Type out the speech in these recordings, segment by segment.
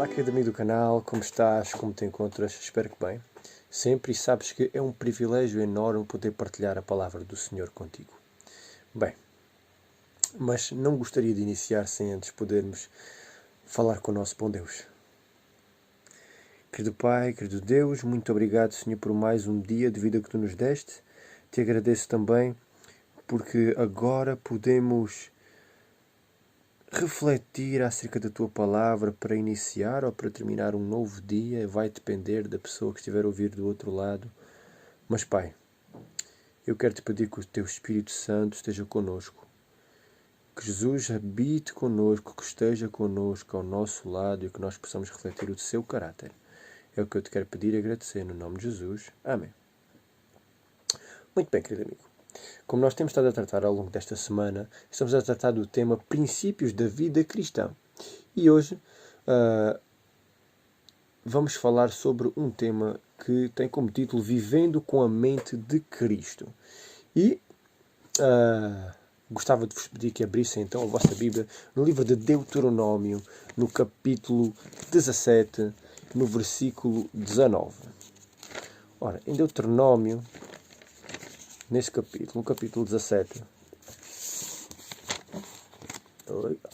Olá, querido amigo do canal, como estás? Como te encontras? Espero que bem. Sempre, e sabes que é um privilégio enorme poder partilhar a palavra do Senhor contigo. Bem, mas não gostaria de iniciar sem antes podermos falar com o nosso bom Deus. Querido Pai, querido Deus, muito obrigado, Senhor, por mais um dia de vida que Tu nos deste. Te agradeço também porque agora podemos refletir acerca da Tua palavra para iniciar ou para terminar um novo dia. Vai depender da pessoa que estiver a ouvir do outro lado. Mas Pai, eu quero Te pedir que o Teu Espírito Santo esteja connosco. Que Jesus habite connosco, que esteja connosco ao nosso lado e que nós possamos refletir o Seu caráter. É o que eu Te quero pedir e agradecer no nome de Jesus. Amém. Muito bem, querido amigo. Como nós temos estado a tratar ao longo desta semana, estamos a tratar do tema princípios da vida cristã. E hoje vamos falar sobre um tema que tem como título Vivendo com a Mente de Cristo. E gostava de vos pedir que abrissem então a vossa Bíblia no livro de Deuteronômio, no capítulo 17, no versículo 19. Ora, em Deuteronômio, nesse capítulo, no capítulo 17,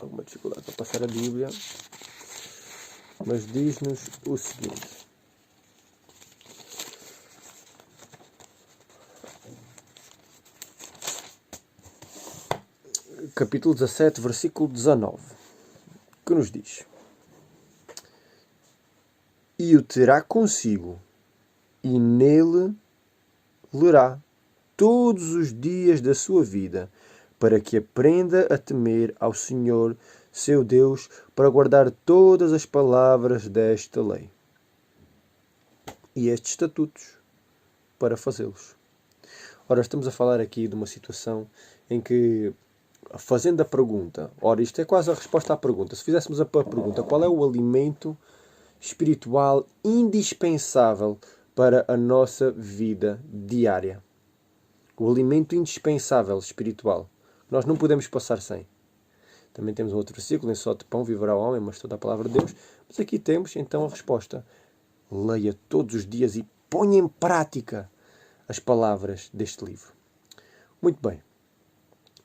alguma dificuldade para passar a Bíblia, mas diz-nos o seguinte. Capítulo 17, versículo 19, que nos diz: E o terá consigo, e nele lerá todos os dias da sua vida, para que aprenda a temer ao Senhor, seu Deus, para guardar todas as palavras desta lei e estes estatutos, para fazê-los. Ora, estamos a falar aqui de uma situação em que, fazendo a pergunta, ora, isto é quase a resposta à pergunta. Se fizéssemos a pergunta, qual é o alimento espiritual indispensável para a nossa vida diária? O alimento indispensável espiritual. Nós não podemos passar sem. Também temos um outro versículo, nem só de pão viverá o homem, mas toda a palavra de Deus. Mas aqui temos então a resposta. Leia todos os dias e ponha em prática as palavras deste livro. Muito bem.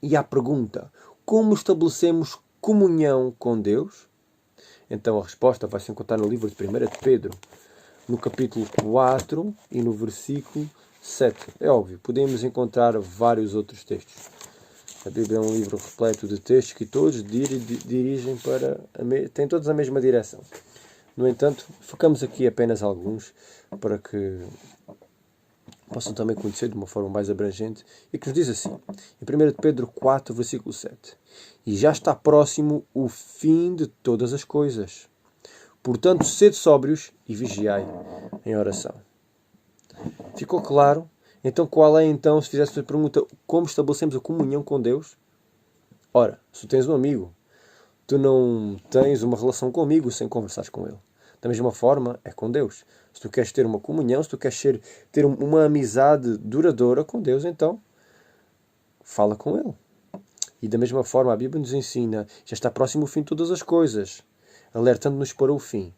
E a pergunta, como estabelecemos comunhão com Deus? Então a resposta vai se encontrar no livro de 1 de Pedro, no capítulo 4 e no versículo 7. É óbvio, podemos encontrar vários outros textos. A Bíblia é um livro repleto de textos que todos dirigem para... têm todos a mesma direção. No entanto, focamos aqui apenas alguns para que possam também conhecer de uma forma mais abrangente, e que nos diz assim, em 1 de Pedro 4, versículo 7, E já está próximo o fim de todas as coisas. Portanto, sede sóbrios e vigiai em oração. Ficou claro? Então, qual é então, se fizesse a pergunta, como estabelecemos a comunhão com Deus? Ora, se tu tens um amigo, tu não tens uma relação comigo sem conversares com ele. Da mesma forma, é com Deus. Se tu queres ter uma comunhão, se tu queres ter uma amizade duradoura com Deus, então fala com Ele. E da mesma forma, a Bíblia nos ensina, já está próximo o fim de todas as coisas, alertando-nos para o fim.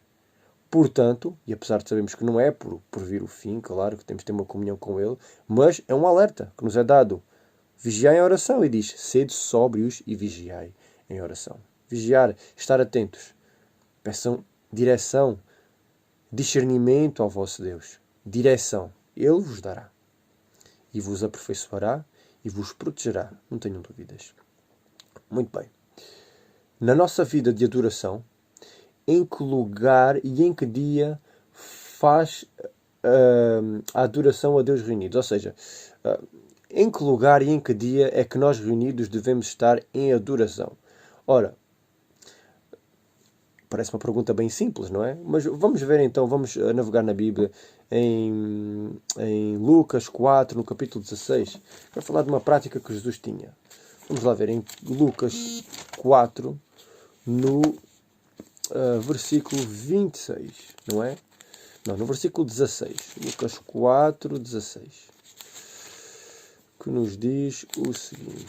Portanto, e apesar de sabermos que não é por vir o fim, claro que temos de ter uma comunhão com Ele, mas é um alerta que nos é dado. Vigiai em oração, e diz, sede sóbrios e vigiai em oração. Vigiar, estar atentos. Peçam direção, discernimento ao vosso Deus. Direção. Ele vos dará. E vos aperfeiçoará e vos protegerá. Não tenham dúvidas. Muito bem. Na nossa vida de adoração, em que lugar e em que dia faz a adoração a Deus reunidos? Ou seja, em que lugar e em que dia é que nós reunidos devemos estar em adoração? Ora, parece uma pergunta bem simples, não é? Mas vamos ver então, vamos navegar na Bíblia em Lucas 4, no capítulo 16. Para falar de uma prática que Jesus tinha. Vamos lá ver em Lucas 4, no versículo 26, não é? Não, no versículo 16. Lucas 4, 16. Que nos diz o seguinte.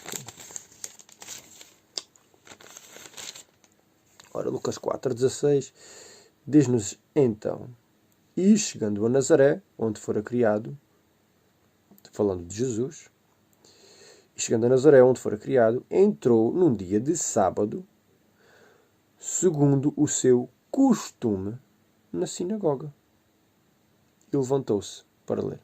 Ora, Lucas 4, 16 Diz-nos então: e chegando a Nazaré, onde fora criado, falando de Jesus, e chegando a Nazaré, onde fora criado, entrou num dia de sábado, segundo o seu costume, na sinagoga. E levantou-se para ler.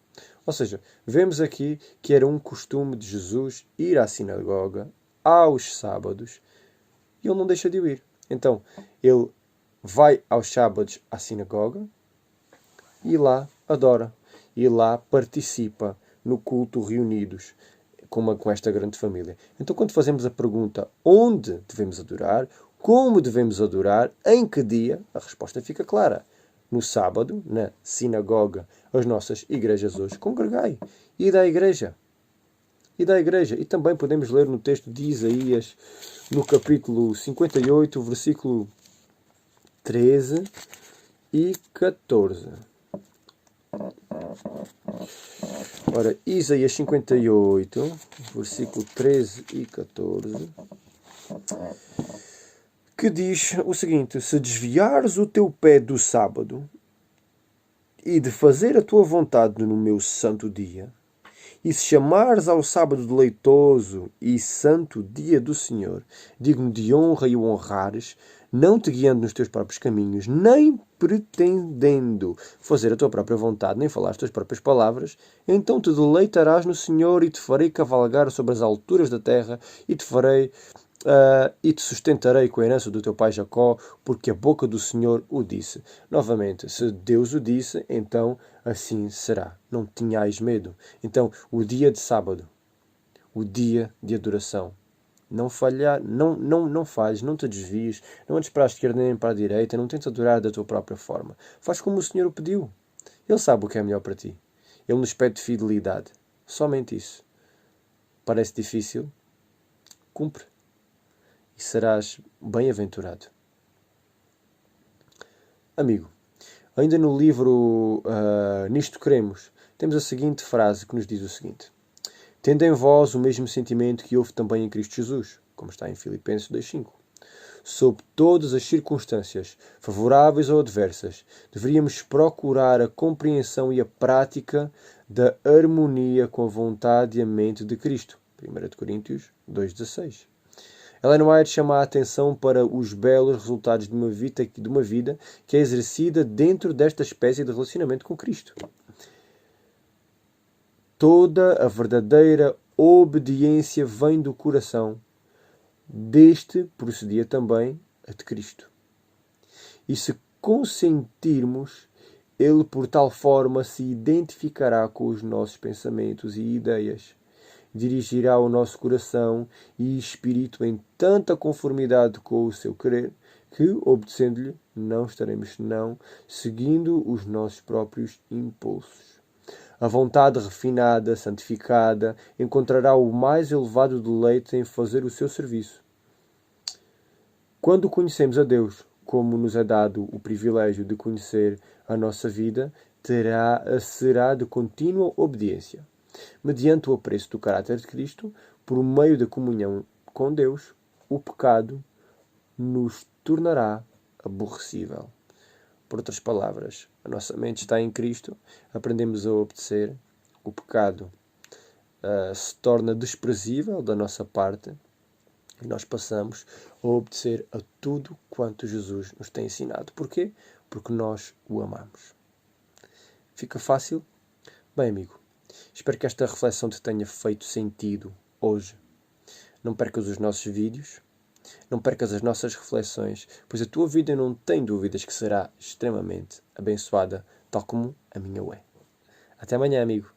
Ou seja, vemos aqui que era um costume de Jesus ir à sinagoga aos sábados e ele não deixa de ir. Então, ele vai aos sábados à sinagoga e lá adora. E lá participa no culto reunidos com esta grande família. Então, quando fazemos a pergunta onde devemos adorar, como devemos adorar, em que dia, a resposta fica clara. No sábado, na sinagoga, as nossas igrejas hoje, congregai. E da igreja. E da igreja. E também podemos ler no texto de Isaías, no capítulo 58, versículo 13 e 14. Ora, Isaías 58, versículo 13 e 14, que diz o seguinte: se desviares o teu pé do sábado e de fazer a tua vontade no meu santo dia, e se chamares ao sábado deleitoso e santo dia do Senhor, digno de honra e o honrares, não te guiando nos teus próprios caminhos, nem pretendendo fazer a tua própria vontade, nem falar as tuas próprias palavras, então te deleitarás no Senhor e te farei cavalgar sobre as alturas da terra e te sustentarei com a herança do teu pai Jacó, porque a boca do Senhor o disse. Novamente, se Deus o disse, então assim será. Não tenhais medo. Então, o dia de sábado, o dia de adoração. Não falhar, não falhes, não te desvies, não andes para a esquerda nem para a direita, não tentes adorar da tua própria forma. Faz como o Senhor o pediu. Ele sabe o que é melhor para ti. Ele nos pede fidelidade. Somente isso. Parece difícil? Cumpre. E serás bem-aventurado. Amigo, ainda no livro Nisto Cremos, temos a seguinte frase que nos diz o seguinte: tendo em vós o mesmo sentimento que houve também em Cristo Jesus, como está em Filipenses 2,5. Sob todas as circunstâncias, favoráveis ou adversas, deveríamos procurar a compreensão e a prática da harmonia com a vontade e a mente de Cristo. 1 Coríntios 2,16. Ellen White chama a atenção para os belos resultados de uma vida que é exercida dentro desta espécie de relacionamento com Cristo. Toda a verdadeira obediência vem do coração. Deste procedia também a de Cristo. E se consentirmos, ele por tal forma se identificará com os nossos pensamentos e ideias. Dirigirá o nosso coração e espírito em tanta conformidade com o seu querer, que, obedecendo-lhe, não estaremos senão seguindo os nossos próprios impulsos. A vontade refinada, santificada, encontrará o mais elevado deleite em fazer o seu serviço. Quando conhecemos a Deus, como nos é dado o privilégio de conhecer a nossa vida, será de contínua obediência. Mediante o apreço do caráter de Cristo, por meio da comunhão com Deus, o pecado nos tornará aborrecível. Por outras palavras, a nossa mente está em Cristo, aprendemos a obedecer, o pecado se torna desprezível da nossa parte e nós passamos a obedecer a tudo quanto Jesus nos tem ensinado. Porquê? Porque nós o amamos. Fica fácil? Bem, amigo, espero que esta reflexão te tenha feito sentido hoje. Não percas os nossos vídeos, não percas as nossas reflexões, pois a tua vida não tem dúvidas que será extremamente abençoada, tal como a minha é. Até amanhã, amigo.